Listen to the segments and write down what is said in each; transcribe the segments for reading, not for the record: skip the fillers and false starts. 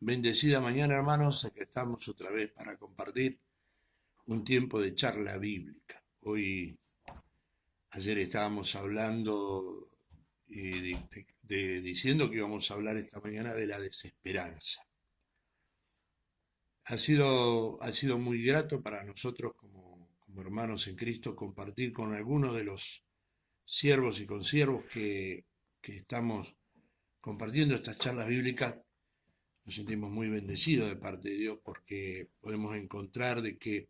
Bendecida mañana, hermanos, aquí estamos otra vez para compartir un tiempo de charla bíblica. Ayer estábamos hablando y diciendo que íbamos a hablar esta mañana de la desesperanza. Ha sido muy grato para nosotros como hermanos en Cristo compartir con algunos de los siervos y consiervos que estamos compartiendo estas charlas bíblicas. Nos sentimos muy bendecidos de parte de Dios porque podemos encontrar de que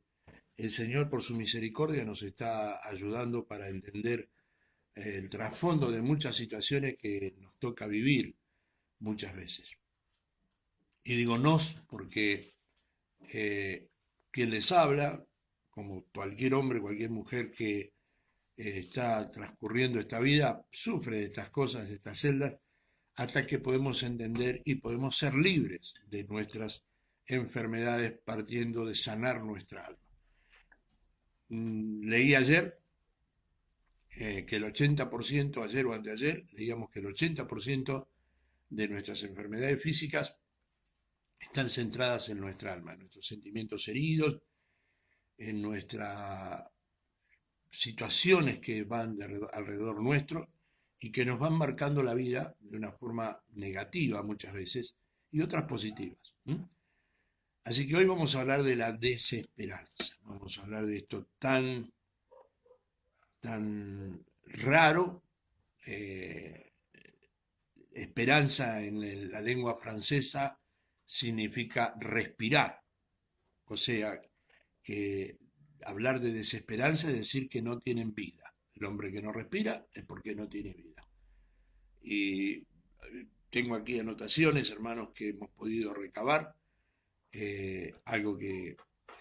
el Señor por su misericordia nos está ayudando para entender el trasfondo de muchas situaciones que nos toca vivir muchas veces. Y digo nos porque eh, quien les habla, como cualquier hombre, cualquier mujer que está transcurriendo esta vida, sufre de estas cosas, de estas celdas, hasta que podemos entender y podemos ser libres de nuestras enfermedades partiendo de sanar nuestra alma. Leí ayer que el 80%, ayer o anteayer, leíamos que el 80% de nuestras enfermedades físicas están centradas en nuestra alma, en nuestros sentimientos heridos, en nuestras situaciones que van alrededor nuestro y que nos van marcando la vida de una forma negativa muchas veces y otras positivas. Así que hoy vamos a hablar de la desesperanza. Vamos a hablar de esto tan raro. eh, Esperanza en la lengua francesa significa respirar. O sea, que hablar de desesperanza es decir que no tienen vida. El hombre que no respira es porque no tiene vida. Y tengo aquí anotaciones, hermanos, que hemos podido recabar, algo que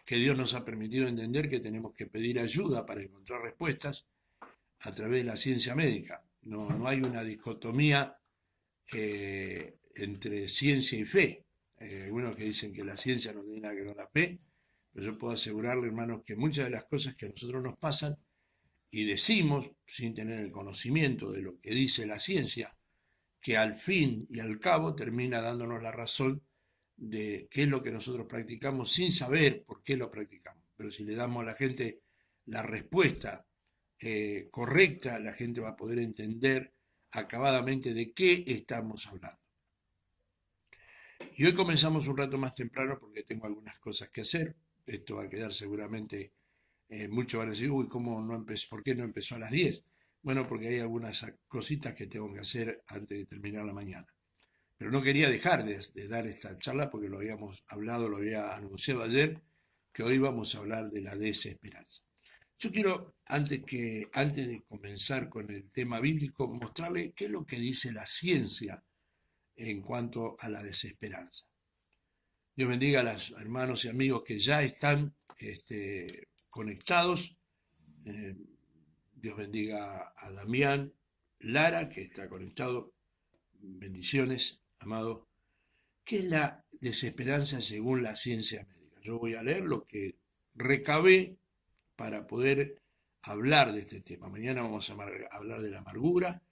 Dios nos ha permitido entender que tenemos que pedir ayuda para encontrar respuestas a través de la ciencia médica. No hay una dicotomía entre ciencia y fe. Algunos que dicen que la ciencia no tiene nada que ver con la fe, pero yo puedo asegurarle, hermanos, que muchas de las cosas que a nosotros nos pasan y decimos sin tener el conocimiento de lo que dice la ciencia, que al fin y al cabo termina dándonos la razón de qué es lo que nosotros practicamos sin saber por qué lo practicamos. Pero si le damos a la gente la respuesta correcta, la gente va a poder entender acabadamente de qué estamos hablando. Y hoy comenzamos un rato más temprano porque tengo algunas cosas que hacer. Esto va a quedar seguramente, muchos van a decir, uy, ¿cómo no empezó? ¿Por qué no empezó a las 10? Bueno, porque hay algunas cositas que tengo que hacer antes de terminar la mañana. Pero no quería dejar de dar esta charla porque lo habíamos hablado, lo había anunciado ayer, que hoy vamos a hablar de la desesperanza. Yo quiero, antes de comenzar con el tema bíblico, mostrarle qué es lo que dice la ciencia en cuanto a la desesperanza. Dios bendiga a los hermanos y amigos que ya están conectados. Eh, Dios bendiga a Damián Lara, que está conectado. Bendiciones, amado. ¿Qué es la desesperanza según la ciencia médica? Yo voy a leer lo que recabé para poder hablar de este tema. Mañana vamos a hablar de la amargura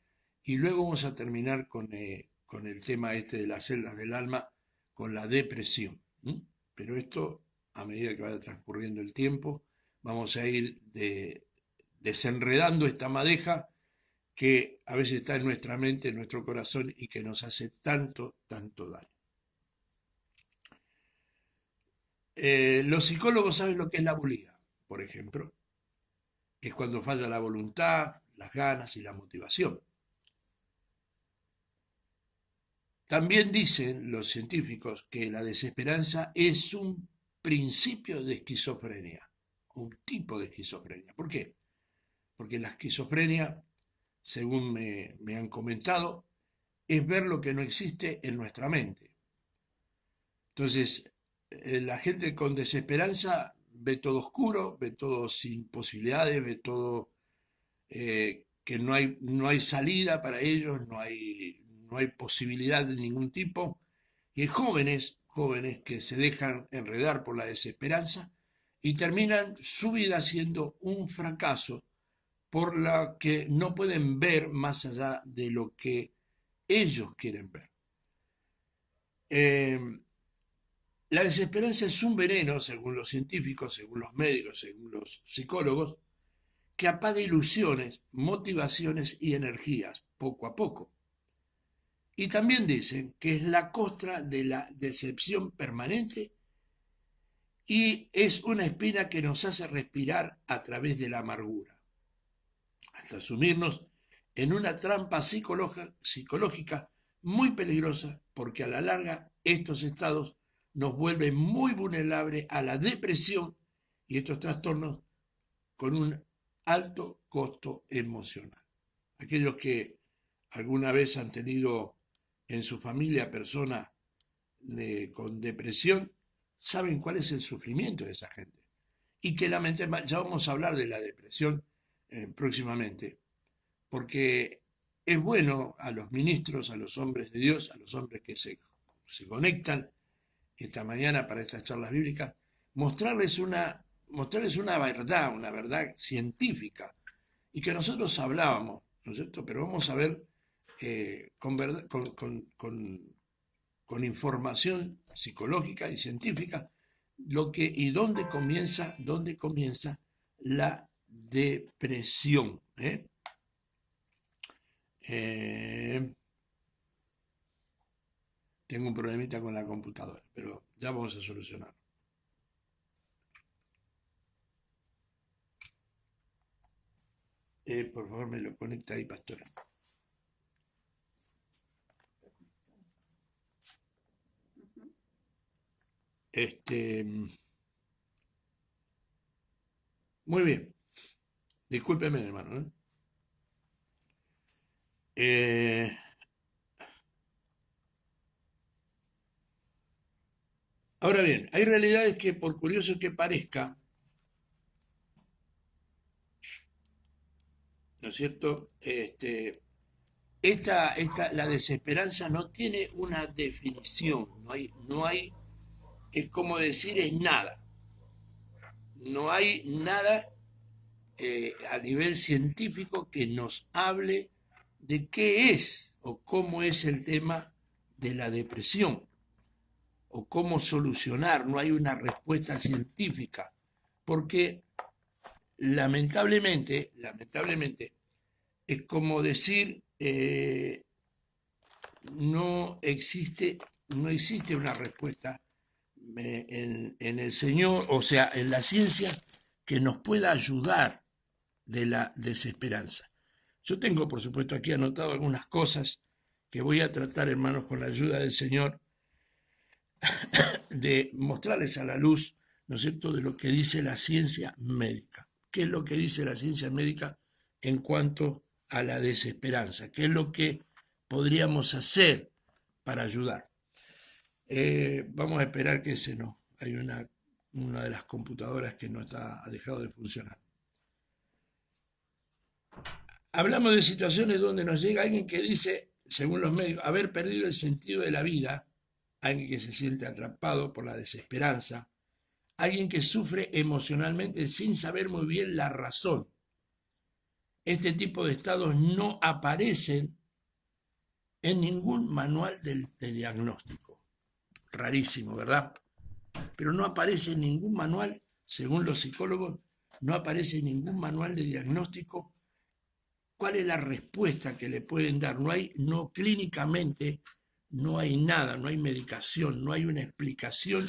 y luego vamos a terminar con el tema este de las celdas del alma, con la depresión. Pero esto, a medida que vaya transcurriendo el tiempo, vamos a ir desenredando esta madeja que a veces está en nuestra mente, en nuestro corazón y que nos hace tanto daño. Los psicólogos saben lo que es la bulia, por ejemplo. Es cuando falla la voluntad, las ganas y la motivación. También dicen los científicos que la desesperanza es un principio de esquizofrenia, un tipo de esquizofrenia. ¿Por qué? Porque la esquizofrenia, según me han comentado, es ver lo que no existe en nuestra mente. Entonces, la gente con desesperanza ve todo oscuro, ve todo sin posibilidades, ve todo que no hay salida para ellos, no hay posibilidad de ningún tipo. Y hay jóvenes que se dejan enredar por la desesperanza y terminan su vida siendo un fracaso por la que no pueden ver más allá de lo que ellos quieren ver. Eh, La desesperanza es un veneno, según los científicos, según los médicos, según los psicólogos, que apaga ilusiones, motivaciones y energías poco a poco. Y también dicen que es la costra de la decepción permanente y es una espina que nos hace respirar a través de la amargura, hasta sumirnos en una trampa psicológica muy peligrosa porque a la larga estos estados nos vuelven muy vulnerables a la depresión y estos trastornos con un alto costo emocional. Aquellos que alguna vez han tenido en su familia personas con depresión saben cuál es el sufrimiento de esa gente. Y que lamentablemente, ya vamos a hablar de la depresión próximamente, porque es bueno a los ministros, a los hombres de Dios, a los hombres que se conectan esta mañana para estas charlas bíblicas, mostrarles una verdad científica, y que nosotros hablábamos, ¿no es cierto? Pero vamos a ver con información psicológica y científica lo que y dónde comienza la depresión. Tengo un problemita con la computadora, pero ya vamos a solucionarlo. Por favor, me lo conecta ahí, pastora. Muy bien. Discúlpeme, hermano. Ahora bien, hay realidades que, por curioso que parezca, ¿no es cierto? La desesperanza no tiene una definición, es como decir, es nada. No hay nada a nivel científico que nos hable de qué es o cómo es el tema de la depresión o cómo solucionar. No hay una respuesta científica, porque lamentablemente, es como decir, no existe una respuesta en el Señor, o sea, en la ciencia, que nos pueda ayudar de la desesperanza. Yo tengo, por supuesto, aquí anotado algunas cosas que voy a tratar, hermanos, con la ayuda del Señor, de mostrarles a la luz, ¿no es cierto?, de lo que dice la ciencia médica. ¿Qué es lo que dice la ciencia médica en cuanto a la desesperanza? ¿Qué es lo que podríamos hacer para ayudar? Vamos a esperar que hay una de las computadoras que no ha dejado de funcionar. Hablamos de situaciones donde nos llega alguien que dice, según los medios, haber perdido el sentido de la vida, alguien que se siente atrapado por la desesperanza, alguien que sufre emocionalmente sin saber muy bien la razón. Este tipo de estados no aparecen en ningún manual de diagnóstico. Rarísimo, ¿verdad? Pero no aparece en ningún manual, según los psicólogos, no aparece en ningún manual de diagnóstico cuál es la respuesta que le pueden dar. No clínicamente, no hay nada, no hay medicación, no hay una explicación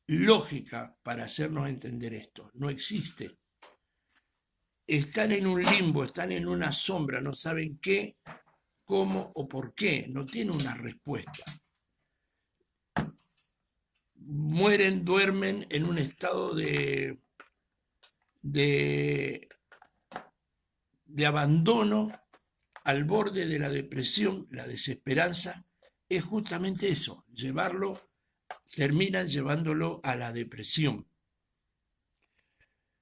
lógica para hacernos entender esto. No existe. Están en un limbo, están en una sombra, no saben qué, cómo o por qué, no tienen una respuesta. Mueren, duermen en un estado de abandono, al borde de la depresión. La desesperanza es justamente eso, terminan llevándolo a la depresión.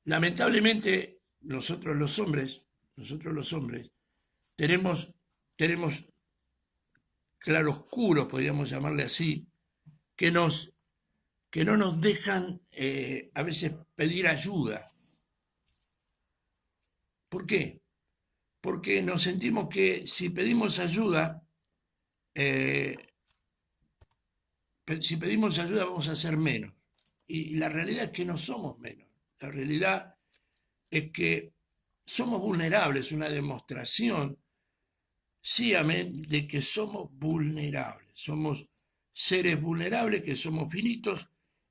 Lamentablemente, nosotros los hombres, tenemos claroscuros, podríamos llamarle así, que no nos dejan a veces pedir ayuda. ¿Por qué? Porque nos sentimos que si pedimos ayuda, si pedimos ayuda vamos a ser menos. Y la realidad es que no somos menos. La realidad es que somos vulnerables, una demostración, sí, amén, de que somos vulnerables. Somos seres vulnerables, que somos finitos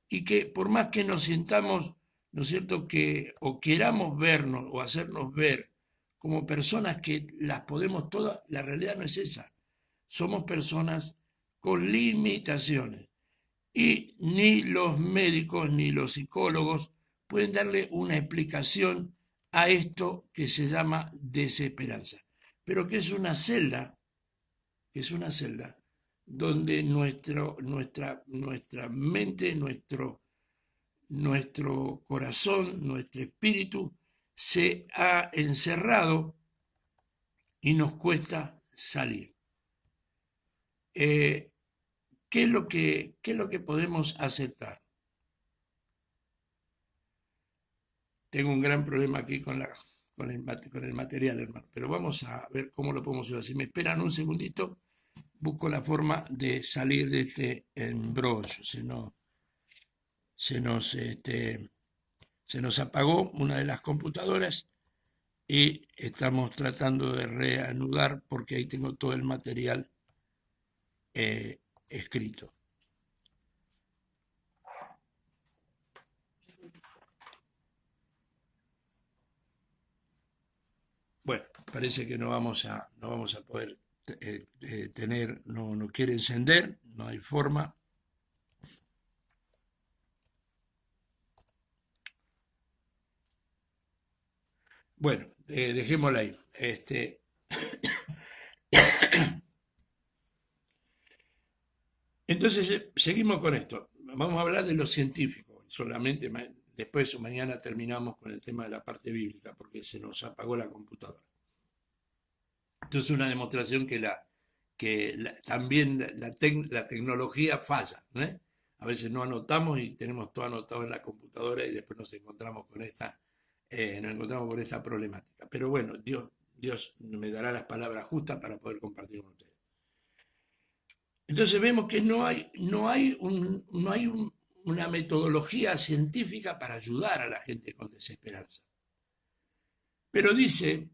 y que por más que nos sintamos, ¿no es cierto?, que o queramos vernos o hacernos ver como personas que las podemos todas, la realidad no es esa. Somos personas con limitaciones y ni los médicos ni los psicólogos pueden darle una explicación a esto que se llama desesperanza, pero que es una celda donde nuestra mente, nuestro corazón, nuestro espíritu se ha encerrado y nos cuesta salir. ¿Qué es lo que podemos aceptar? Tengo un gran problema aquí con el material, hermano, pero vamos a ver cómo lo podemos usar. Si me esperan un segundito, busco la forma de salir de este embrollo. Se nos apagó una de las computadoras y estamos tratando de reanudar porque ahí tengo todo el material escrito. Bueno, parece que no vamos a poder tener, no quiere encender, no hay forma. Bueno, dejémosla ahí. Entonces, seguimos con esto. Vamos a hablar de lo científico. Solamente después o mañana terminamos con el tema de la parte bíblica, porque se nos apagó la computadora. Entonces, una demostración también la tecnología falla, ¿no? A veces no anotamos y tenemos todo anotado en la computadora y después nos encontramos con esta problemática. Pero bueno, Dios me dará las palabras justas para poder compartir con ustedes. Entonces vemos que no hay una metodología científica para ayudar a la gente con desesperanza. Pero dice,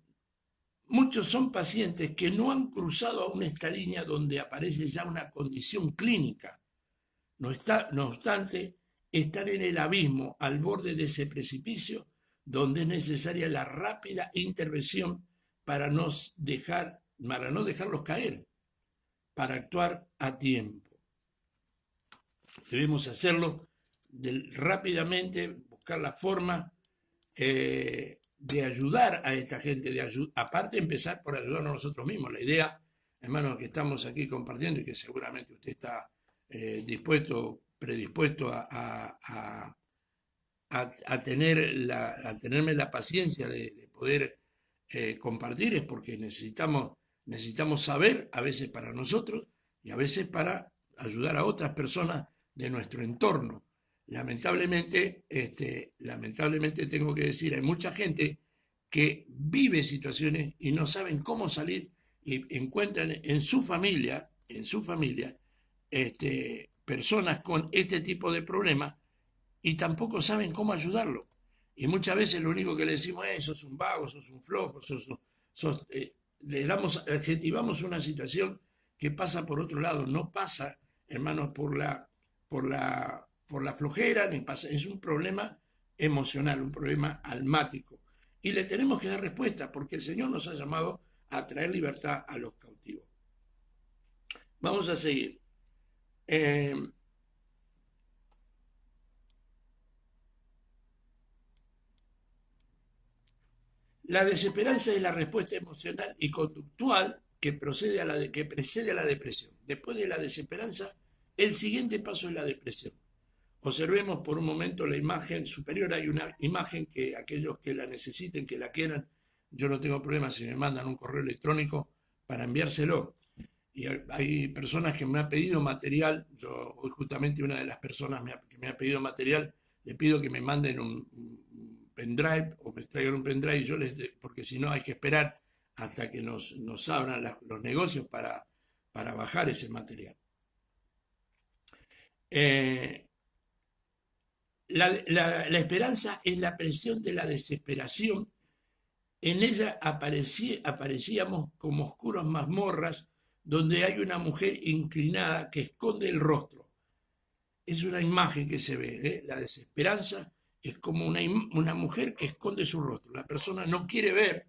muchos son pacientes que no han cruzado aún esta línea donde aparece ya una condición clínica. No obstante, están en el abismo, al borde de ese precipicio, donde es necesaria la rápida intervención para no dejarlos caer, para actuar a tiempo. Debemos hacerlo rápidamente, buscar la forma de ayudar a esta gente, aparte empezar por ayudarnos a nosotros mismos. La idea, hermanos, que estamos aquí compartiendo y que seguramente usted está predispuesto a tenerme la paciencia de poder compartir, es porque necesitamos saber, a veces para nosotros y a veces para ayudar a otras personas de nuestro entorno. Lamentablemente tengo que decir, hay mucha gente que vive situaciones y no saben cómo salir y encuentran en su familia, personas con este tipo de problemas y tampoco saben cómo ayudarlo. Y muchas veces lo único que le decimos es, sos un vago, sos un flojo, adjetivamos una situación que pasa por otro lado, no pasa, hermanos, por la flojera, ni pasa, es un problema emocional, un problema almático. Y le tenemos que dar respuesta, porque el Señor nos ha llamado a traer libertad a los cautivos. Vamos a seguir. La desesperanza es la respuesta emocional y conductual que precede a la depresión. Después de la desesperanza, el siguiente paso es la depresión. Observemos por un momento la imagen superior. Hay una imagen que aquellos que la necesiten, que la quieran, yo no tengo problema si me mandan un correo electrónico para enviárselo. Y hay personas que me han pedido material. Hoy justamente una de las personas que me ha pedido material, le pido que me manden un pendrive o me traigan un pendrive, porque si no hay que esperar hasta que nos abran los negocios para bajar ese material. Eh, la esperanza es la presión de la desesperación. En ella aparecíamos como oscuras mazmorras donde hay una mujer inclinada que esconde el rostro. Es una imagen que se ve, ¿eh? La desesperanza es como una mujer que esconde su rostro. La persona no quiere ver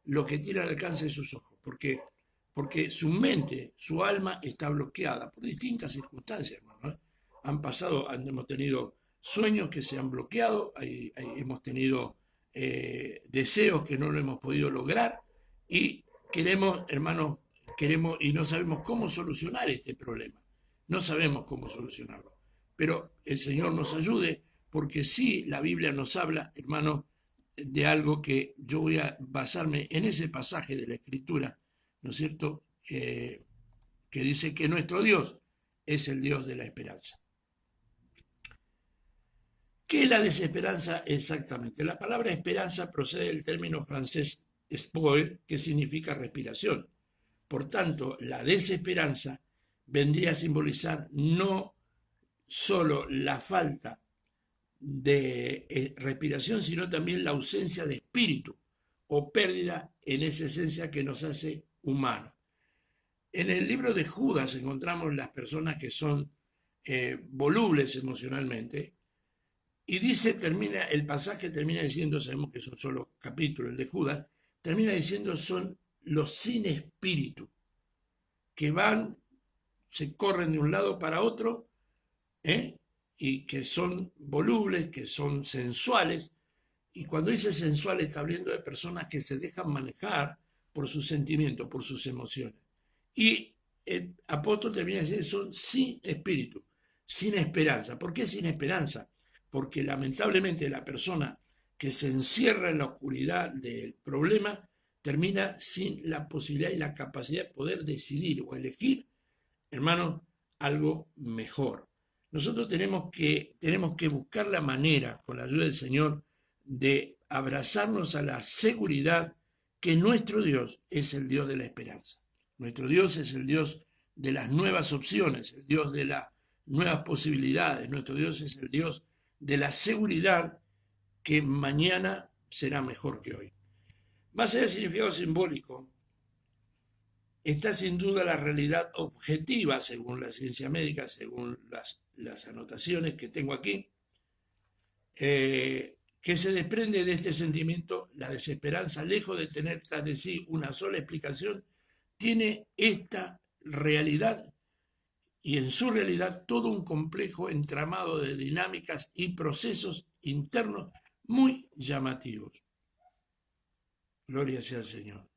lo que tiene al alcance de sus ojos, porque su mente, su alma está bloqueada por distintas circunstancias, hermano, ¿eh? Hemos tenido sueños que se han bloqueado, hemos tenido deseos que no lo hemos podido lograr y queremos, hermanos, queremos y no sabemos cómo solucionar este problema. No sabemos cómo solucionarlo. Pero el Señor nos ayude, porque sí la Biblia nos habla, hermanos, de algo que yo voy a basarme en ese pasaje de la Escritura, ¿no es cierto? Que dice que nuestro Dios es el Dios de la esperanza. ¿Qué es la desesperanza exactamente? La palabra esperanza procede del término francés espoir, que significa respiración. Por tanto, la desesperanza vendría a simbolizar no solo la falta de respiración, sino también la ausencia de espíritu o pérdida en esa esencia que nos hace humanos. En el libro de Judas encontramos las personas que son volubles emocionalmente y el pasaje termina diciendo, sabemos que son solo capítulos, el de Judas, termina diciendo son los sin espíritu, que se corren de un lado para otro, ¿eh? Y que son volubles, que son sensuales. Y cuando dice sensual está hablando de personas que se dejan manejar por sus sentimientos, por sus emociones. Y el apóstol termina diciendo son sin espíritu, sin esperanza. ¿Por qué sin esperanza? Porque lamentablemente la persona que se encierra en la oscuridad del problema termina sin la posibilidad y la capacidad de poder decidir o elegir, hermano, algo mejor. Nosotros tenemos que buscar la manera, con la ayuda del Señor, de abrazarnos a la seguridad que nuestro Dios es el Dios de la esperanza. Nuestro Dios es el Dios de las nuevas opciones, el Dios de las nuevas posibilidades. Nuestro Dios es el Dios de la seguridad que mañana será mejor que hoy. Más allá del significado simbólico, está sin duda la realidad objetiva, según la ciencia médica, según las anotaciones que tengo aquí, que se desprende de este sentimiento, la desesperanza, lejos de tener tras de sí una sola explicación, tiene esta realidad y en su realidad todo un complejo entramado de dinámicas y procesos internos muy llamativos. Gloria sea al Señor.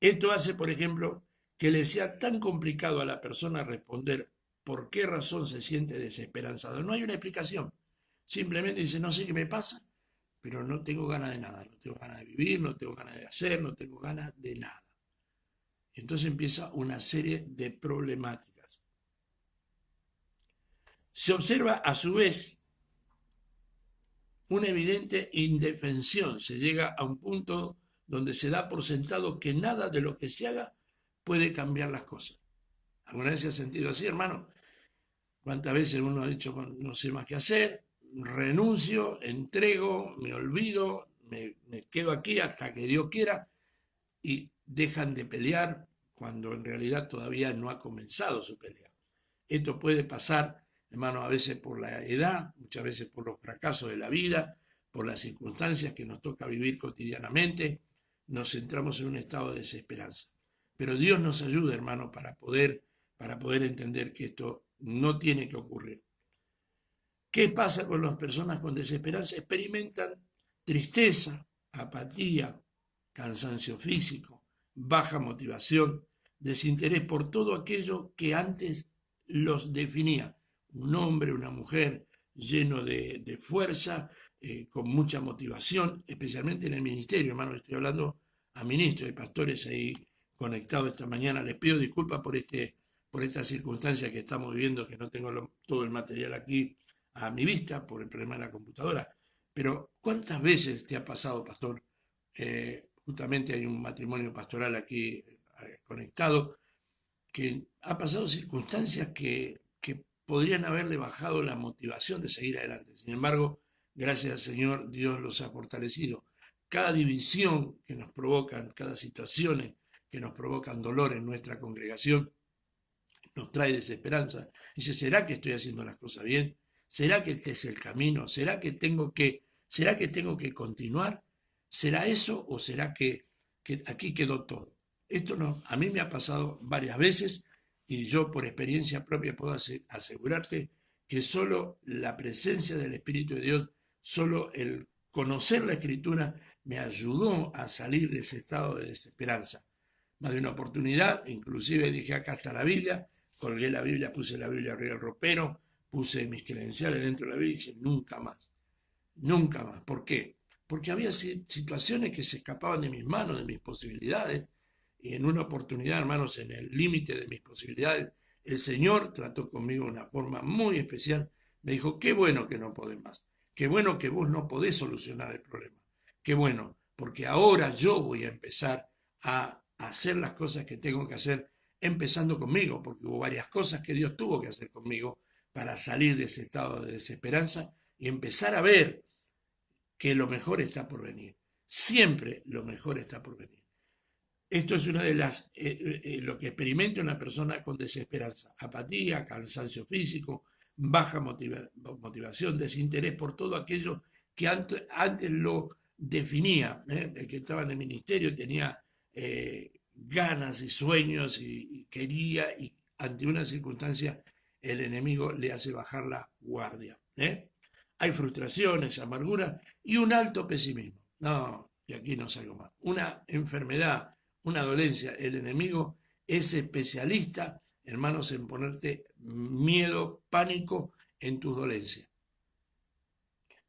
Esto hace, por ejemplo, que le sea tan complicado a la persona responder por qué razón se siente desesperanzado. No hay una explicación. Simplemente dice, no sé qué me pasa, pero no tengo ganas de nada. No tengo ganas de vivir, no tengo ganas de hacer, no tengo ganas de nada. Entonces empieza una serie de problemáticas. Se observa a su vez una evidente indefensión. Se llega a un punto donde se da por sentado que nada de lo que se haga puede cambiar las cosas. ¿Alguna vez se ha sentido así, hermano? ¿Cuántas veces uno ha dicho, no sé más qué hacer, renuncio, entrego, me olvido, me quedo aquí hasta que Dios quiera y dejan de pelear cuando en realidad todavía no ha comenzado su pelea? Esto puede pasar, hermano, a veces por la edad, muchas veces por los fracasos de la vida, por las circunstancias que nos toca vivir cotidianamente, nos centramos en un estado de desesperanza. Pero Dios nos ayuda, hermano, para poder entender que esto no tiene que ocurrir. ¿Qué pasa con las personas con desesperanza? Experimentan tristeza, apatía, cansancio físico, baja motivación, desinterés por todo aquello que antes los definía. Un hombre, una mujer lleno de fuerza, con mucha motivación, especialmente en el ministerio, hermano. Estoy hablando a ministros y pastores ahí conectados esta mañana. Les pido disculpas por esta circunstancia que estamos viviendo, que no tengo todo el material aquí a mi vista por el problema de la computadora. Pero ¿cuántas veces te ha pasado, pastor? Justamente hay un matrimonio pastoral aquí conectado, que ha pasado circunstancias que que podrían haberle bajado la motivación de seguir adelante. Sin embargo, gracias al Señor, Dios los ha fortalecido. Cada división que nos provocan, cada situación que nos provocan dolor en nuestra congregación, nos trae desesperanza. Dice, ¿será que estoy haciendo las cosas bien? ¿Será que este es el camino? ¿Será que tengo que continuar? ¿Será eso o será que aquí quedó todo? Esto no, a mí me ha pasado varias veces y yo por experiencia propia puedo asegurarte que solo la presencia del Espíritu de Dios, solo el conocer la Escritura me ayudó a salir de ese estado de desesperanza. Más de una oportunidad, inclusive dije, acá está la Biblia, colgué la Biblia, puse la Biblia arriba del ropero, puse mis credenciales dentro de la Biblia y dije, nunca más, nunca más. ¿Por qué? Porque había situaciones que se escapaban de mis manos, de mis posibilidades, y en una oportunidad, hermanos, en el límite de mis posibilidades, el Señor trató conmigo de una forma muy especial. Me dijo, qué bueno que no podés más, qué bueno que vos no podés solucionar el problema, qué bueno, porque ahora yo voy a empezar a hacer las cosas que tengo que hacer, empezando conmigo, porque hubo varias cosas que Dios tuvo que hacer conmigo para salir de ese estado de desesperanza y empezar a ver que lo mejor está por venir. Siempre lo mejor está por venir. Esto es una de las, lo que experimenta una persona con desesperanza, apatía, cansancio físico, baja motivación, desinterés por todo aquello que antes lo definía. El que estaba en el ministerio tenía ganas y sueños y quería, y ante una circunstancia el enemigo le hace bajar la guardia. Hay frustraciones, amargura y un alto pesimismo. No, y aquí no salgo más. Una enfermedad, una dolencia. El enemigo es especialista, hermanos, en ponerte miedo, pánico en tus dolencias.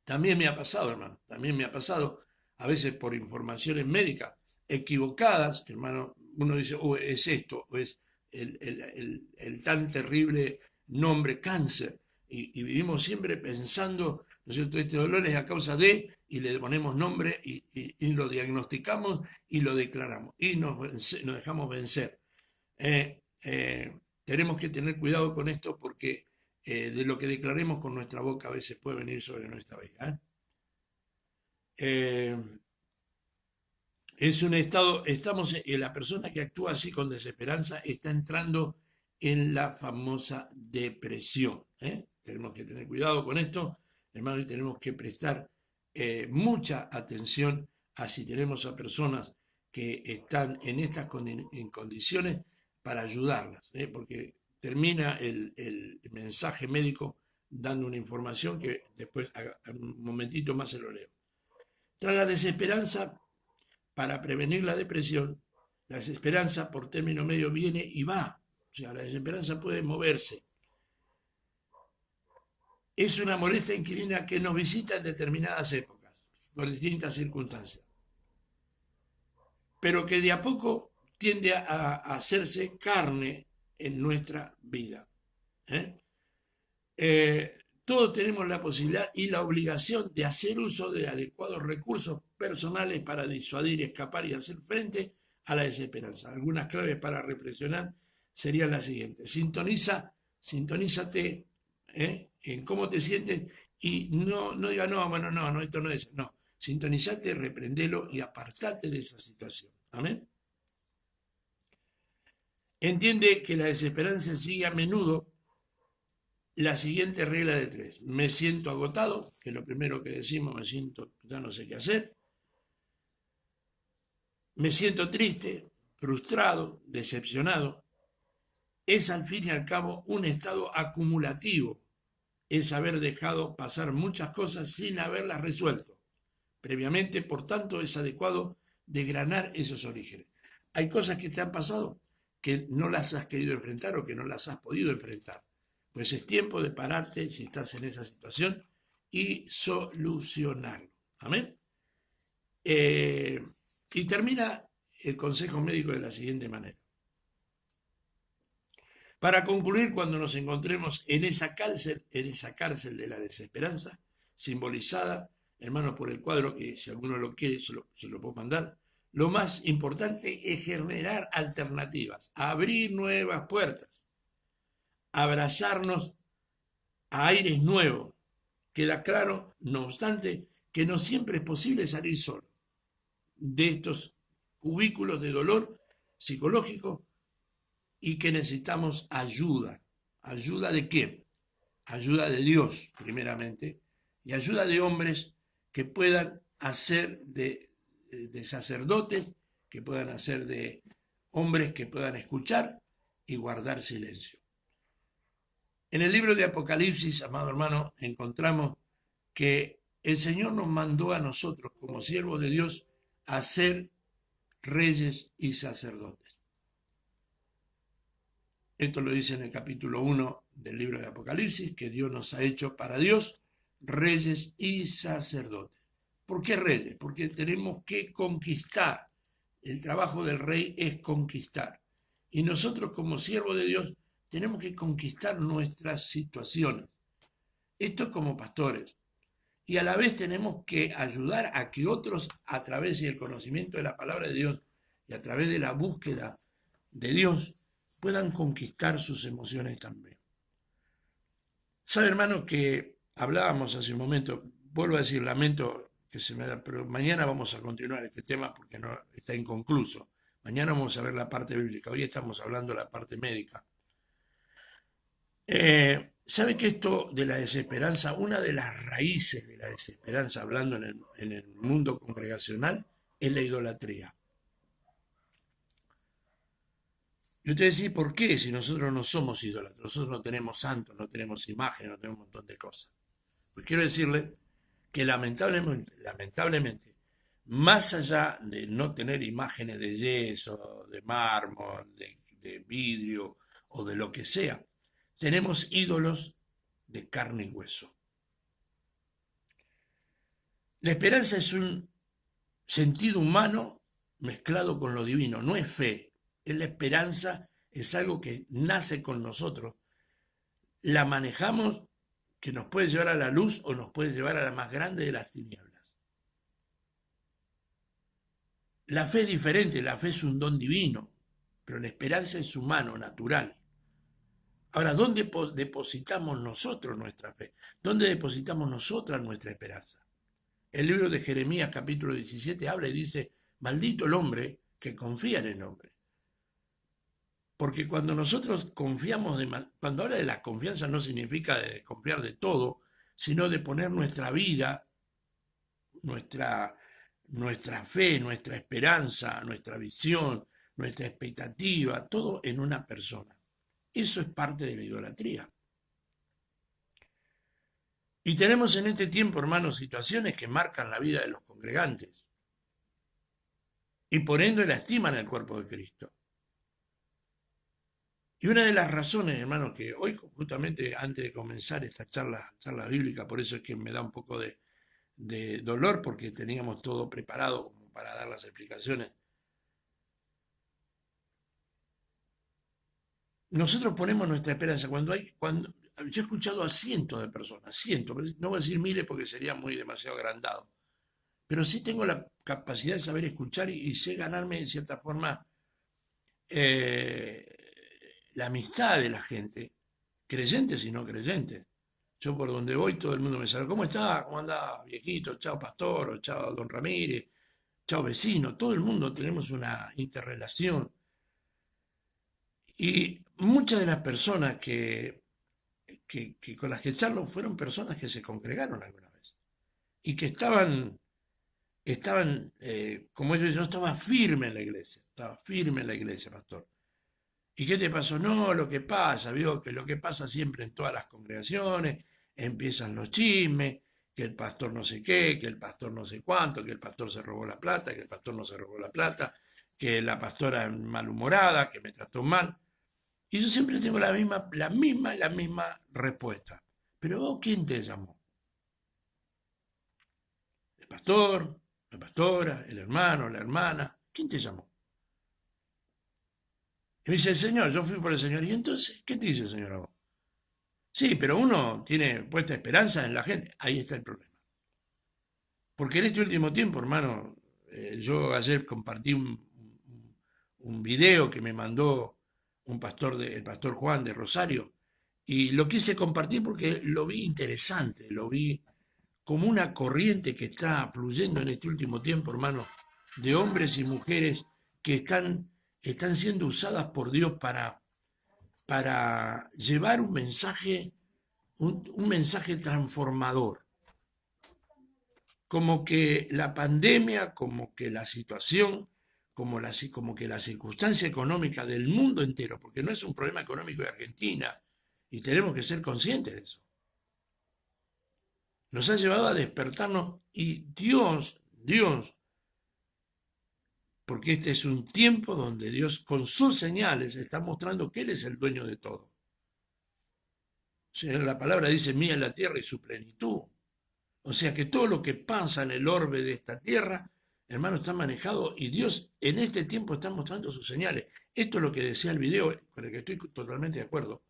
También me ha pasado, hermano, también me ha pasado, a veces por informaciones médicas equivocadas, hermano, uno dice, oh, es esto, o es el tan terrible nombre cáncer, y vivimos siempre pensando, ¿no es cierto?, este dolor es a causa de, y le ponemos nombre y lo diagnosticamos y lo declaramos, y nos dejamos vencer. Tenemos que tener cuidado con esto porque de lo que declaremos con nuestra boca a veces puede venir sobre nuestra vida. Es un estado, estamos, la persona que actúa así con desesperanza está entrando en la famosa depresión. Tenemos que tener cuidado con esto, hermano, y tenemos que prestar mucha atención a si tenemos a personas que están en estas condiciones para ayudarlas, porque termina el mensaje médico dando una información que después, un momentito más se lo leo. Tras la desesperanza, para prevenir la depresión, la desesperanza por término medio viene y va. O sea, la desesperanza puede moverse. Es una molestia inquilina que nos visita en determinadas épocas, por distintas circunstancias, pero que de a poco tiende a hacerse carne en nuestra vida. Todos tenemos la posibilidad y la obligación de hacer uso de adecuados recursos personales para disuadir, escapar y hacer frente a la desesperanza. Algunas claves para reflexionar serían las siguientes. Sintonízate en cómo te sientes y no diga, no, bueno, no, esto no es. No, sintonizate, reprendelo y apartate de esa situación. Amén. Entiende que la desesperanza sigue a menudo la siguiente regla de 3. Me siento agotado, que es lo primero que decimos, me siento, ya no sé qué hacer. Me siento triste, frustrado, decepcionado. Es al fin y al cabo un estado acumulativo. Es haber dejado pasar muchas cosas sin haberlas resuelto previamente, por tanto es adecuado desgranar esos orígenes. Hay cosas que te han pasado que no las has querido enfrentar o que no las has podido enfrentar. Pues es tiempo de pararte si estás en esa situación y solucionarlo. Amén. Y termina el consejo médico de la siguiente manera. Para concluir, cuando nos encontremos en esa cárcel de la desesperanza, simbolizada, hermanos, por el cuadro que si alguno lo quiere se lo puedo mandar, lo más importante es generar alternativas, abrir nuevas puertas, abrazarnos a aires nuevos. Queda claro, no obstante, que no siempre es posible salir solo de estos cubículos de dolor psicológico y que necesitamos ayuda. ¿Ayuda de quién? Ayuda de Dios, primeramente, y ayuda de hombres que puedan hacer de sacerdotes, que puedan hacer de hombres que puedan escuchar y guardar silencio. En el libro de Apocalipsis, amado hermano, encontramos que el Señor nos mandó a nosotros, como siervos de Dios, a ser reyes y sacerdotes. Esto lo dice en el capítulo 1 del libro de Apocalipsis, que Dios nos ha hecho para Dios reyes y sacerdotes. ¿Por qué reyes? Porque tenemos que conquistar. El trabajo del rey es conquistar. Y nosotros como siervos de Dios tenemos que conquistar nuestras situaciones. Esto es como pastores. Y a la vez tenemos que ayudar a que otros, a través del conocimiento de la palabra de Dios y a través de la búsqueda de Dios, puedan conquistar sus emociones también. Sabe, hermano, que hablábamos hace un momento, vuelvo a decir, lamento que se me da, pero mañana vamos a continuar este tema porque no está inconcluso. Mañana vamos a ver la parte bíblica, hoy estamos hablando de la parte médica. ¿Sabe que esto de la desesperanza, una de las raíces de la desesperanza, hablando en el mundo congregacional, es la idolatría? Y usted dice, ¿por qué? Si nosotros no somos idólatras, nosotros no tenemos santos, no tenemos imágenes, no tenemos un montón de cosas. Pues quiero decirle que lamentablemente, más allá de no tener imágenes de yeso, de mármol, de vidrio o de lo que sea, tenemos ídolos de carne y hueso. La esperanza es un sentido humano mezclado con lo divino, no es fe, es la esperanza, es algo que nace con nosotros. La manejamos, que nos puede llevar a la luz o nos puede llevar a la más grande de las tinieblas. La fe es diferente, la fe es un don divino, pero la esperanza es humano, natural. Ahora, ¿dónde depositamos nosotros nuestra fe? ¿Dónde depositamos nosotras nuestra esperanza? El libro de Jeremías capítulo 17 habla y dice, maldito el hombre que confía en el hombre. Porque cuando nosotros confiamos, cuando habla de la confianza no significa de confiar de todo, sino de poner nuestra vida, nuestra fe, nuestra esperanza, nuestra visión, nuestra expectativa, todo en una persona. Eso es parte de la idolatría. Y tenemos en este tiempo, hermanos, situaciones que marcan la vida de los congregantes y por ende la estiman el cuerpo de Cristo. Y una de las razones, hermanos, que hoy justamente antes de comenzar esta charla bíblica, por eso es que me da un poco de dolor, porque teníamos todo preparado como para dar las explicaciones. Nosotros ponemos nuestra esperanza cuando yo he escuchado a cientos de personas, cientos, no voy a decir miles porque sería muy demasiado agrandado, pero sí tengo la capacidad de saber escuchar y sé ganarme en cierta forma la amistad de la gente, creyentes y no creyentes. Yo por donde voy todo el mundo me saluda, ¿cómo está? ¿Cómo anda, viejito? Chao, pastor, o chao, don Ramírez, chao, vecino. Todo el mundo tenemos una interrelación. Y muchas de las personas con las que charlo fueron personas que se congregaron alguna vez y que estaban como yo estaba firme en la iglesia, pastor. ¿Y qué te pasó? No, lo que pasa, vio que lo que pasa siempre en todas las congregaciones, empiezan los chismes, que el pastor no sé qué, que el pastor no sé cuánto, que el pastor se robó la plata, que el pastor no se robó la plata, que la pastora es malhumorada, que me trató mal. Y yo siempre tengo la misma respuesta. Pero vos, ¿quién te llamó? ¿El pastor? ¿La pastora? ¿El hermano? ¿La hermana? ¿Quién te llamó? Y me dice, el Señor, yo fui por el Señor. Y entonces, ¿qué te dice el Señor a vos? Sí, pero uno tiene puesta esperanza en la gente. Ahí está el problema. Porque en este último tiempo, hermano, yo ayer compartí un video que me mandó el pastor Juan de Rosario, Y lo quise compartir porque lo vi interesante, lo vi como una corriente que está fluyendo en este último tiempo, hermano, de hombres y mujeres que están siendo usadas por Dios para llevar un mensaje transformador. Como que la pandemia, como que la situación, como que la circunstancia económica del mundo entero, porque no es un problema económico de Argentina, y tenemos que ser conscientes de eso, nos ha llevado a despertarnos y Dios, porque este es un tiempo donde Dios con sus señales está mostrando que Él es el dueño de todo. O sea, la palabra dice, mía es la tierra y su plenitud. O sea que todo lo que pasa en el orbe de esta tierra, hermano, está manejado y Dios en este tiempo está mostrando sus señales. Esto es lo que decía el video, con el que estoy totalmente de acuerdo.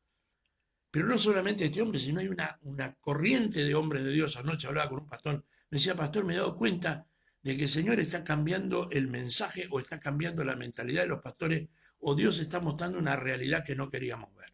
Pero no solamente este hombre, sino hay una corriente de hombres de Dios. Anoche hablaba con un pastor, me decía, pastor, me he dado cuenta de que el Señor está cambiando el mensaje o está cambiando la mentalidad de los pastores o Dios está mostrando una realidad que no queríamos ver.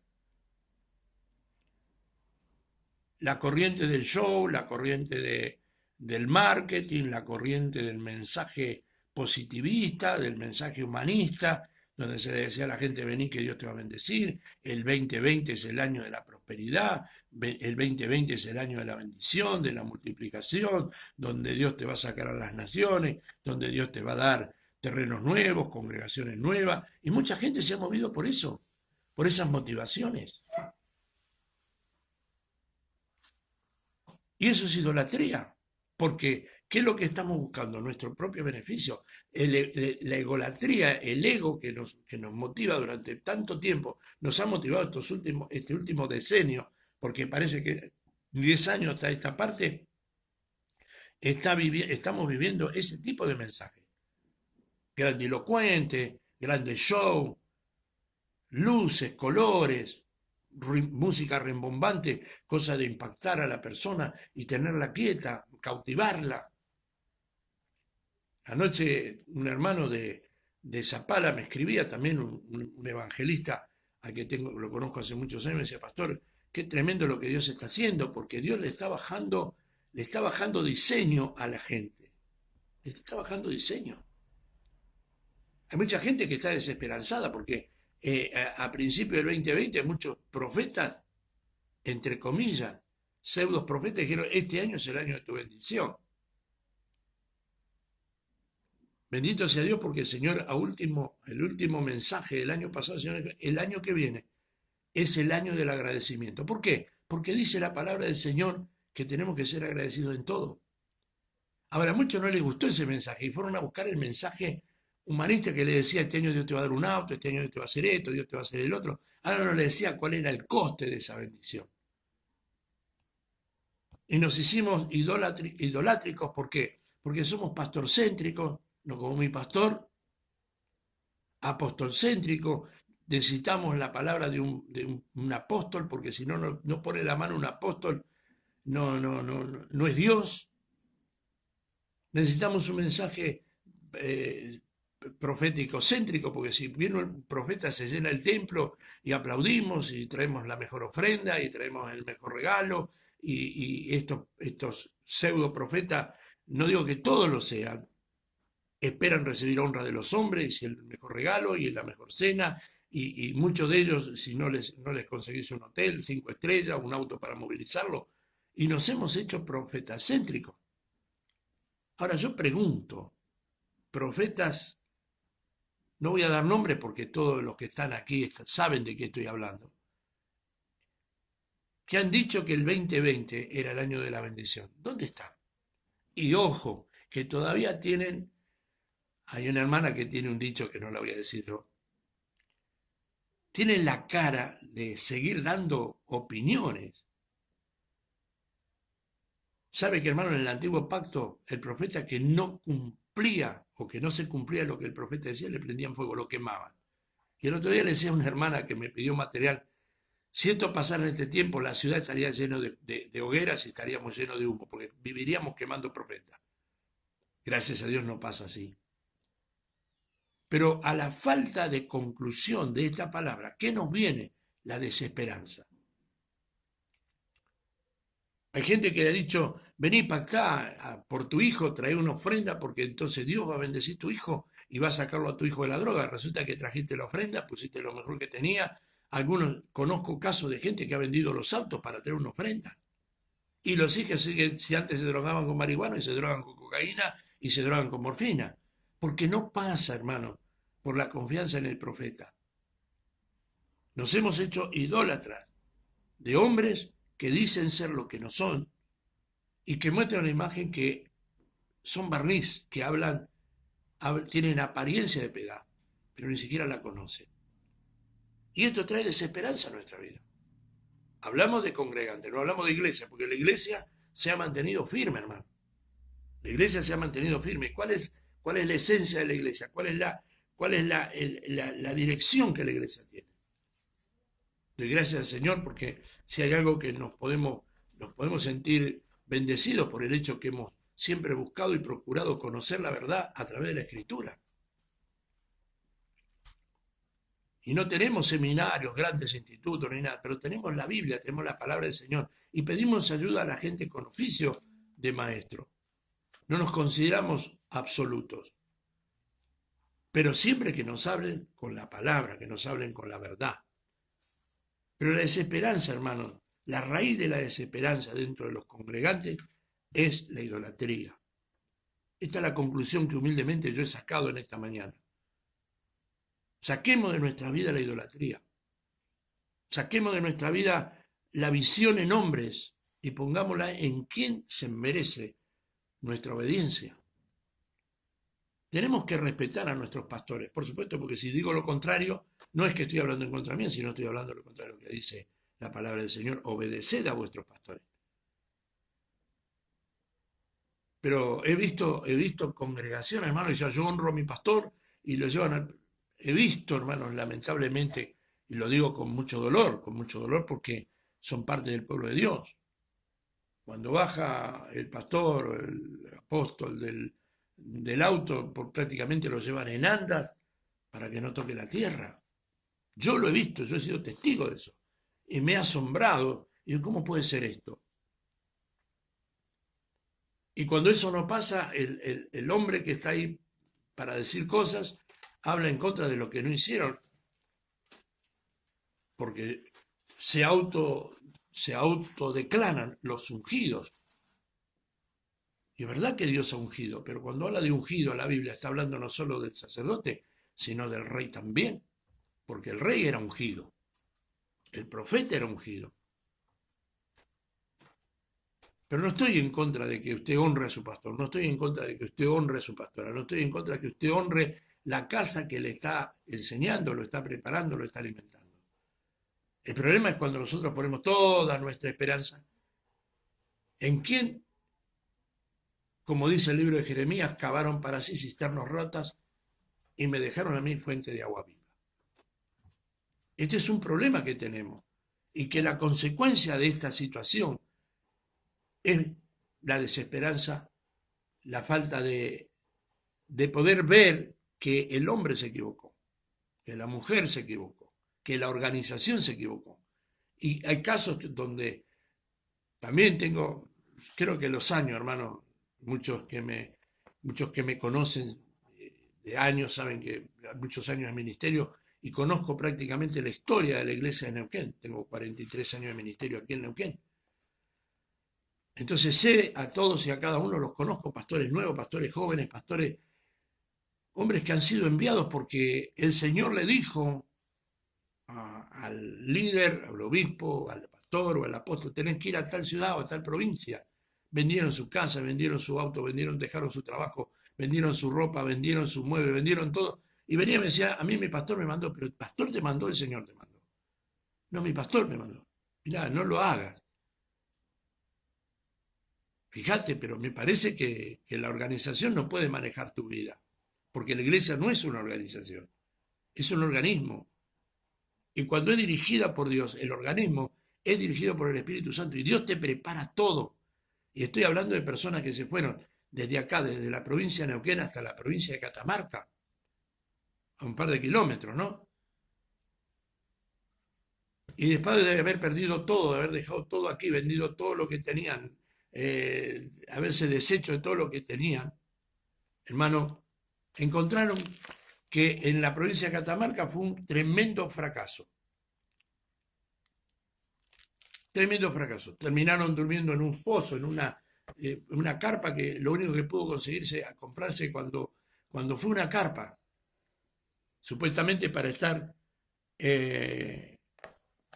La corriente del show, la corriente del marketing, la corriente del mensaje positivista, del mensaje humanista, donde se le decía a la gente, vení que Dios te va a bendecir, el 2020 es el año de la prosperidad, el 2020 es el año de la bendición, de la multiplicación, donde Dios te va a sacar a las naciones, donde Dios te va a dar terrenos nuevos, congregaciones nuevas, y mucha gente se ha movido por eso, por esas motivaciones. Y eso es idolatría, porque ¿qué es lo que estamos buscando? Nuestro propio beneficio. La egolatría, el ego que nos motiva durante tanto tiempo, nos ha motivado este último decenio, porque parece que 10 años hasta esta parte estamos viviendo ese tipo de mensaje. Grandilocuente, grande show, luces, colores, música rembombante, cosa de impactar a la persona y tenerla quieta, cautivarla. Anoche un hermano de Zapala me escribía, también un evangelista al que lo conozco hace muchos años, me decía, pastor, qué tremendo lo que Dios está haciendo, porque Dios le está bajando diseño a la gente. Le está bajando diseño. Hay mucha gente que está desesperanzada porque a principios del 2020 muchos profetas, entre comillas, pseudos profetas dijeron, este año es el año de tu bendición. Bendito sea Dios porque el Señor, el último mensaje del año pasado, Señor, el año que viene es el año del agradecimiento. ¿Por qué? Porque dice la palabra del Señor que tenemos que ser agradecidos en todo. Ahora, a muchos no les gustó ese mensaje y fueron a buscar el mensaje humanista que le decía, este año Dios te va a dar un auto, este año Dios te va a hacer esto, Dios te va a hacer el otro. Ahora no le decía cuál era el coste de esa bendición. Y nos hicimos idolátricos, ¿por qué? Porque somos pastorcéntricos, no como mi pastor, apostolcéntrico, necesitamos la palabra de un apóstol, porque si no, no pone la mano un apóstol, no es Dios. Necesitamos un mensaje eh, profético céntrico, porque si viene un profeta se llena el templo y aplaudimos y traemos la mejor ofrenda y traemos el mejor regalo y estos pseudo profetas, no digo que todos lo sean, esperan recibir honra de los hombres y el mejor regalo y la mejor cena y muchos de ellos, si no les conseguís un hotel, 5 estrellas, un auto para movilizarlo, y nos hemos hecho profetas céntricos. Ahora yo pregunto, profetas, no voy a dar nombres porque todos los que están aquí saben de qué estoy hablando, que han dicho que el 2020 era el año de la bendición. ¿Dónde están? Y ojo, que todavía hay una hermana que tiene un dicho que no la voy a decir yo, tienen la cara de seguir dando opiniones. Sabe que, hermano, en el antiguo pacto, el profeta que no cumplía o que no se cumplía lo que el profeta decía, le prendían fuego, lo quemaban. Y el otro día le decía a una hermana que me pidió material, si esto pasara en este tiempo, la ciudad estaría llena de hogueras y estaríamos llenos de humo, porque viviríamos quemando profetas. Gracias a Dios no pasa así. Pero a la falta de conclusión de esta palabra, ¿qué nos viene? La desesperanza. Hay gente que le ha dicho, vení para acá por tu hijo, trae una ofrenda porque entonces Dios va a bendecir tu hijo y va a sacarlo a tu hijo de la droga. Resulta que trajiste la ofrenda, pusiste lo mejor que tenía. Algunos, conozco casos de gente que ha vendido los autos para traer una ofrenda. Y los hijos siguen, si antes se drogaban con marihuana y se drogan con cocaína y se drogan con morfina. Porque no pasa, hermano, por la confianza en el profeta. Nos hemos hecho idólatras de hombres que dicen ser lo que no son y que muestran una imagen que son barniz, que tienen apariencia de piedad, pero ni siquiera la conocen. Y esto trae desesperanza a nuestra vida. Hablamos de congregantes, no hablamos de iglesia, porque la iglesia se ha mantenido firme, hermano. La iglesia se ha mantenido firme. ¿Cuál es la esencia de la iglesia? ¿Cuál es la dirección que la iglesia tiene? Doy gracias al Señor porque si hay algo que nos podemos sentir bendecidos por el hecho que hemos siempre buscado y procurado conocer la verdad a través de la Escritura. Y no tenemos seminarios, grandes institutos ni nada, pero tenemos la Biblia, tenemos la palabra del Señor y pedimos ayuda a la gente con oficio de maestro. No nos consideramos absolutos, pero siempre que nos hablen con la palabra, que nos hablen con la verdad. Pero la desesperanza, hermanos, la raíz de la desesperanza dentro de los congregantes es la idolatría. Esta es la conclusión que humildemente yo he sacado en esta mañana. Saquemos de nuestra vida la idolatría. Saquemos de nuestra vida la visión en hombres y pongámosla en quien se merece nuestra obediencia. Tenemos que respetar a nuestros pastores, por supuesto, porque si digo lo contrario, no es que estoy hablando en contra mía, sino estoy hablando lo contrario que dice la palabra del Señor, obedeced a vuestros pastores. Pero he visto congregaciones, hermanos, y yo honro a mi pastor y lo llevan a... He visto, hermanos, lamentablemente, y lo digo con mucho dolor porque son parte del pueblo de Dios. Cuando baja el pastor, el apóstol del auto, prácticamente lo llevan en andas para que no toque la tierra. Yo lo he visto, yo he sido testigo de eso. Y me ha asombrado. Y digo, ¿cómo puede ser esto? Y cuando eso no pasa, el hombre que está ahí para decir cosas habla en contra de lo que no hicieron. Porque se autodeclaran los ungidos. Y es verdad que Dios ha ungido, pero cuando habla de ungido la Biblia está hablando no solo del sacerdote, sino del rey también. Porque el rey era ungido. El profeta era ungido. Pero no estoy en contra de que usted honre a su pastor, no estoy en contra de que usted honre a su pastora, no estoy en contra de que usted honre la casa que le está enseñando, lo está preparando, lo está alimentando. El problema es cuando nosotros ponemos toda nuestra esperanza en quién, como dice el libro de Jeremías, cavaron para sí cisternas rotas y me dejaron a mí fuente de agua viva. Este es un problema que tenemos y que la consecuencia de esta situación es la desesperanza, la falta de poder ver que el hombre se equivocó, que la mujer se equivocó, que la organización se equivocó. Y hay casos donde también creo que los años, hermano, muchos que me conocen de años saben que muchos años de ministerio y conozco prácticamente la historia de la iglesia de Neuquén. Tengo 43 años de ministerio aquí en Neuquén. Entonces sé a todos y a cada uno los conozco, pastores nuevos, pastores jóvenes, pastores, hombres que han sido enviados porque el Señor le dijo al líder, al obispo, al pastor o al apóstol, tenés que ir a tal ciudad o a tal provincia. Vendieron su casa, vendieron su auto, dejaron su trabajo, vendieron su ropa, vendieron su mueble, vendieron todo. Y venía y me decía, a mí mi pastor me mandó, pero el pastor te mandó, el Señor te mandó. No, mi pastor me mandó. Mirá, no lo hagas. Fíjate, pero me parece que la organización no puede manejar tu vida, porque la iglesia no es una organización, es un organismo. Y cuando es dirigida por Dios, el organismo es dirigido por el Espíritu Santo y Dios te prepara todo. Y estoy hablando de personas que se fueron desde acá, desde la provincia de Neuquén hasta la provincia de Catamarca, a un par de kilómetros, ¿no? Y después de haber perdido todo, de haber dejado todo aquí, vendido todo lo que tenían, haberse deshecho de todo lo que tenían, hermano, encontraron que en la provincia de Catamarca fue un tremendo fracaso. Tremendo fracaso. Terminaron durmiendo en un foso, en una carpa que lo único que pudo conseguirse a comprarse cuando fue una carpa, supuestamente para estar,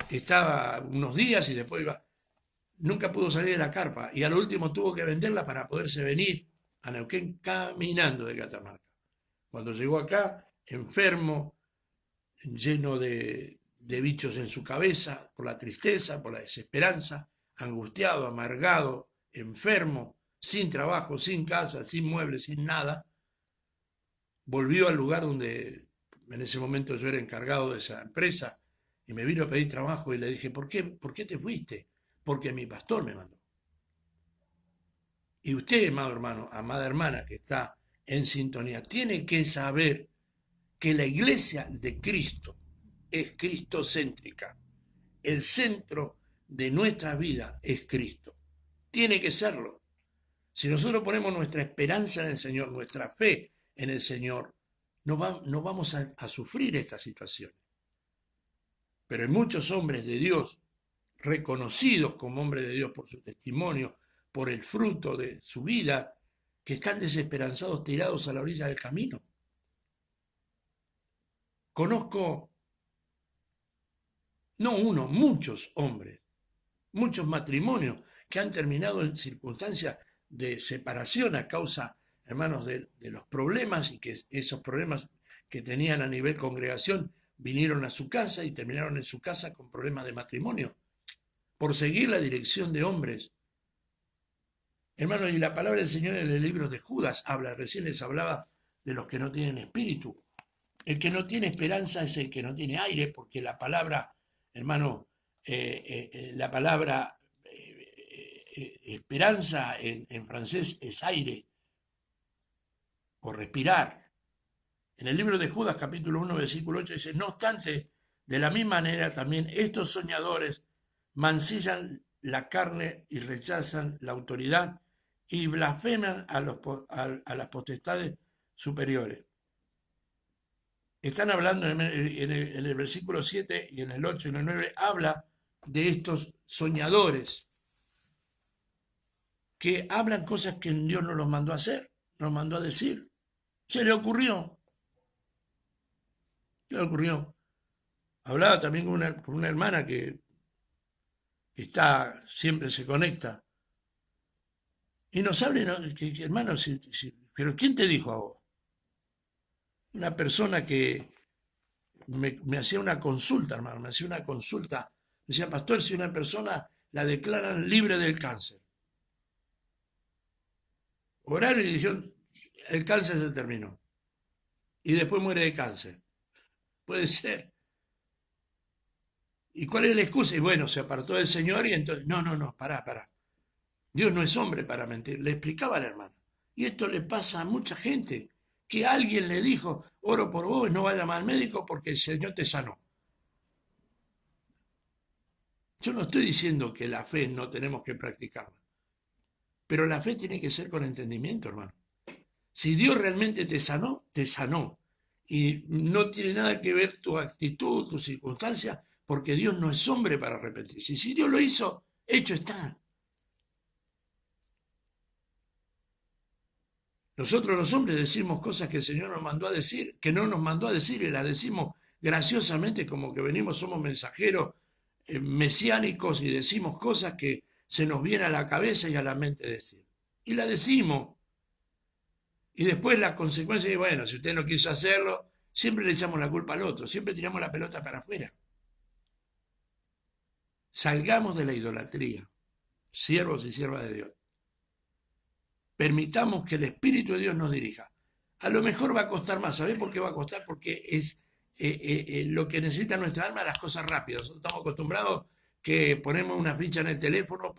estaba unos días y después iba, nunca pudo salir de la carpa y a lo último tuvo que venderla para poderse venir a Neuquén caminando de Catamarca. Cuando llegó acá, enfermo, lleno de bichos en su cabeza, por la tristeza, por la desesperanza, angustiado, amargado, enfermo, sin trabajo, sin casa, sin muebles, sin nada, volvió al lugar donde en ese momento yo era encargado de esa empresa y me vino a pedir trabajo y le dije, ¿por qué te fuiste? Porque mi pastor me mandó. Y usted, amado hermano, amada hermana que está en sintonía, tiene que saber que la iglesia de Cristo es cristocéntrica. El centro de nuestra vida es Cristo. Tiene que serlo. Si nosotros ponemos nuestra esperanza en el Señor, nuestra fe en el Señor, no vamos a sufrir esta situación. Pero hay muchos hombres de Dios, reconocidos como hombres de Dios por su testimonio, por el fruto de su vida, que están desesperanzados, tirados a la orilla del camino. Conozco, no uno, muchos hombres, muchos matrimonios que han terminado en circunstancias de separación a causa, hermanos, de los problemas y que esos problemas que tenían a nivel congregación vinieron a su casa y terminaron en su casa con problemas de matrimonio por seguir la dirección de hombres. Hermanos, y la palabra del Señor en el libro de Judas habla, recién les hablaba de los que no tienen espíritu. El que no tiene esperanza es el que no tiene aire, porque la palabra, hermano, la palabra esperanza en francés es aire o respirar. En el libro de Judas, capítulo 1, versículo 8, dice, no obstante, de la misma manera también estos soñadores mancillan la carne y rechazan la autoridad y blasfeman a las potestades superiores. Están hablando en el versículo 7 y en el 8 y en el 9, habla de estos soñadores que hablan cosas que Dios no los mandó a hacer, nos mandó a decir. Se le ocurrió. Se le ocurrió. Hablaba también con una hermana que siempre se conecta. Y nos habla, ¿no? Hermano, pero ¿quién te dijo a vos? Una persona que me hacía una consulta, hermano, me hacía una consulta. Me decía, pastor, si una persona la declaran libre del cáncer. Oraron y dijeron, el cáncer se terminó. Y después muere de cáncer. Puede ser. ¿Y cuál es la excusa? Y bueno, se apartó del Señor y entonces, no, pará. Dios no es hombre para mentir. Le explicaba a la hermana. Y esto le pasa a mucha gente, que alguien le dijo, oro por vos, no vaya más al médico porque el Señor te sanó. Yo no estoy diciendo que la fe no tenemos que practicarla, pero la fe tiene que ser con entendimiento, hermano. Si Dios realmente te sanó, te sanó. Y no tiene nada que ver tu actitud, tu circunstancia, porque Dios no es hombre para arrepentirse. Y si Dios lo hizo, hecho está. Nosotros los hombres decimos cosas que el Señor nos mandó a decir, que no nos mandó a decir, y las decimos graciosamente como que venimos, somos mensajeros mesiánicos y decimos cosas que se nos viene a la cabeza y a la mente decir. Y la decimos. Y después las consecuencias, bueno, si usted no quiso hacerlo, siempre le echamos la culpa al otro, siempre tiramos la pelota para afuera. Salgamos de la idolatría, siervos y siervas de Dios. Permitamos que el Espíritu de Dios nos dirija. A lo mejor va a costar más. ¿Sabés por qué va a costar? Porque es lo que necesita nuestra alma, las cosas rápidas. Nosotros estamos acostumbrados que ponemos una ficha en el teléfono,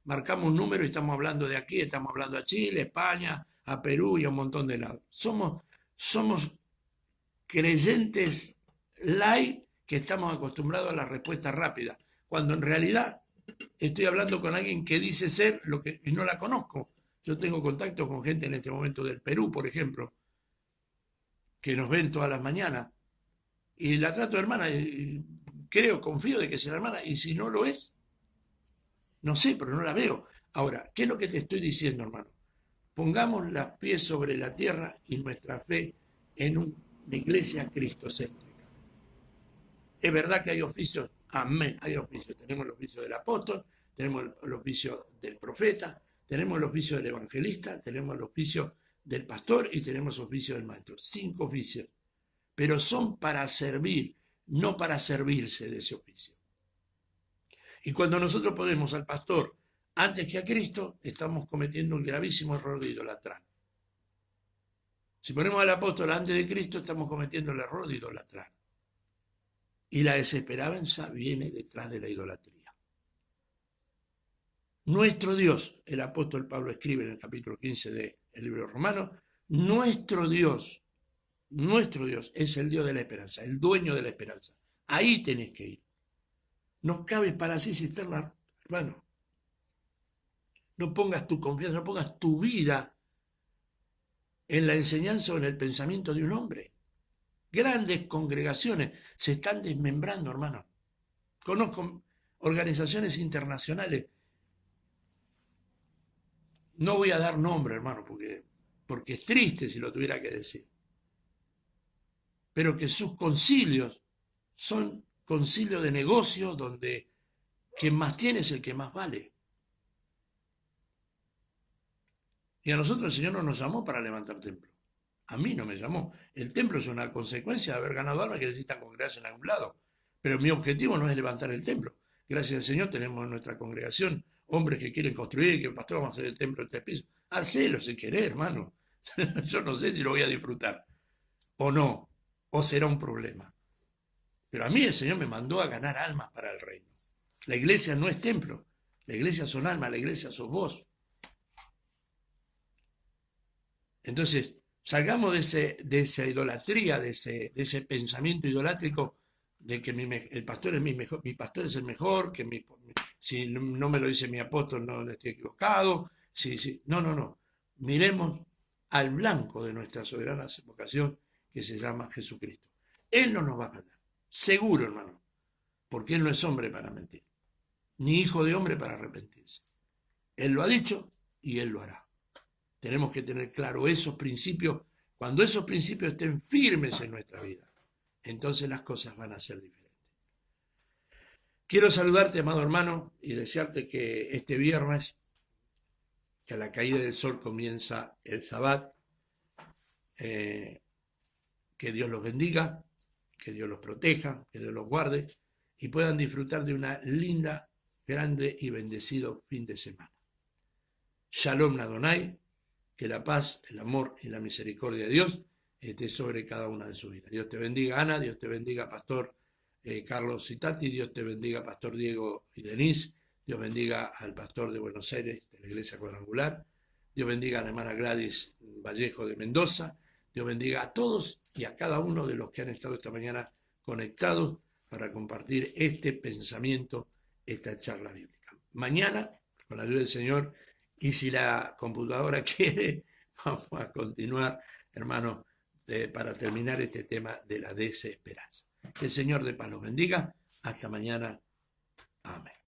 marcamos un número y estamos hablando de aquí, estamos hablando a Chile, España, a Perú y a un montón de lados. Somos creyentes light que estamos acostumbrados a la respuesta rápida, cuando en realidad estoy hablando con alguien que dice ser lo que y no la conozco. Yo tengo contacto con gente en este momento del Perú, por ejemplo, que nos ven todas las mañanas, y la trato de hermana, y creo, confío de que sea la hermana, y si no lo es, no sé, pero no la veo. Ahora, ¿qué es lo que te estoy diciendo, hermano? Pongamos los pies sobre la tierra y nuestra fe en una iglesia cristocéntrica. Es verdad que hay oficios, amén, hay oficios. Tenemos el oficio del apóstol, tenemos el oficio del profeta, tenemos el oficio del evangelista, tenemos el oficio del pastor y tenemos el oficio del maestro. 5 oficios. Pero son para servir, no para servirse de ese oficio. Y cuando nosotros ponemos al pastor antes que a Cristo, estamos cometiendo un gravísimo error de idolatrar. Si ponemos al apóstol antes de Cristo, estamos cometiendo el error de idolatrar. Y la desesperanza viene detrás de la idolatría. Nuestro Dios, el apóstol Pablo escribe en el capítulo 15 del libro romano, nuestro Dios es el Dios de la esperanza, el dueño de la esperanza. Ahí tenés que ir. No cabe para así cisterna, hermano. No pongas tu confianza, no pongas tu vida en la enseñanza o en el pensamiento de un hombre. Grandes congregaciones se están desmembrando, hermano. Conozco organizaciones internacionales. No voy a dar nombre, hermano, porque es triste si lo tuviera que decir. Pero que sus concilios son concilios de negocios donde quien más tiene es el que más vale. Y a nosotros el Señor no nos llamó para levantar templo. A mí no me llamó. El templo es una consecuencia de haber ganado almas que necesitan congregarse en algún lado. Pero mi objetivo no es levantar el templo. Gracias al Señor tenemos en nuestra congregación hombres que quieren construir, que el pastor vamos a hacer el templo de 3 pisos. Hacelo si querés, hermano. Yo no sé si lo voy a disfrutar. O no. O será un problema. Pero a mí el Señor me mandó a ganar almas para el reino. La iglesia no es templo. La iglesia son almas, la iglesia sos vos. Entonces, salgamos de esa idolatría, de ese pensamiento idolátrico de que el pastor es mi pastor es el mejor, que si no me lo dice mi apóstol no estoy equivocado. No. Miremos al blanco de nuestra soberana vocación que se llama Jesucristo. Él no nos va a fallar, seguro, hermano, porque Él no es hombre para mentir, ni hijo de hombre para arrepentirse. Él lo ha dicho y Él lo hará. Tenemos que tener claro esos principios. Cuando esos principios estén firmes en nuestra vida, entonces las cosas van a ser diferentes. Quiero saludarte, amado hermano, y desearte que este viernes, que a la caída del sol comienza el Sabbat, que Dios los bendiga, que Dios los proteja, que Dios los guarde, y puedan disfrutar de una linda, grande y bendecido fin de semana. Shalom Adonai. Que la paz, el amor y la misericordia de Dios esté sobre cada una de sus vidas. Dios te bendiga, Ana. Dios te bendiga, Pastor Carlos Citati. Dios te bendiga, Pastor Diego y Denise. Dios bendiga al Pastor de Buenos Aires, de la Iglesia Cuadrangular. Dios bendiga a la hermana Gladys Vallejo de Mendoza. Dios bendiga a todos y a cada uno de los que han estado esta mañana conectados para compartir este pensamiento, esta charla bíblica. Mañana, con la ayuda del Señor, y si la computadora quiere, vamos a continuar, hermano, para terminar este tema de la desesperanza. Que el Señor de paz los bendiga. Hasta mañana. Amén.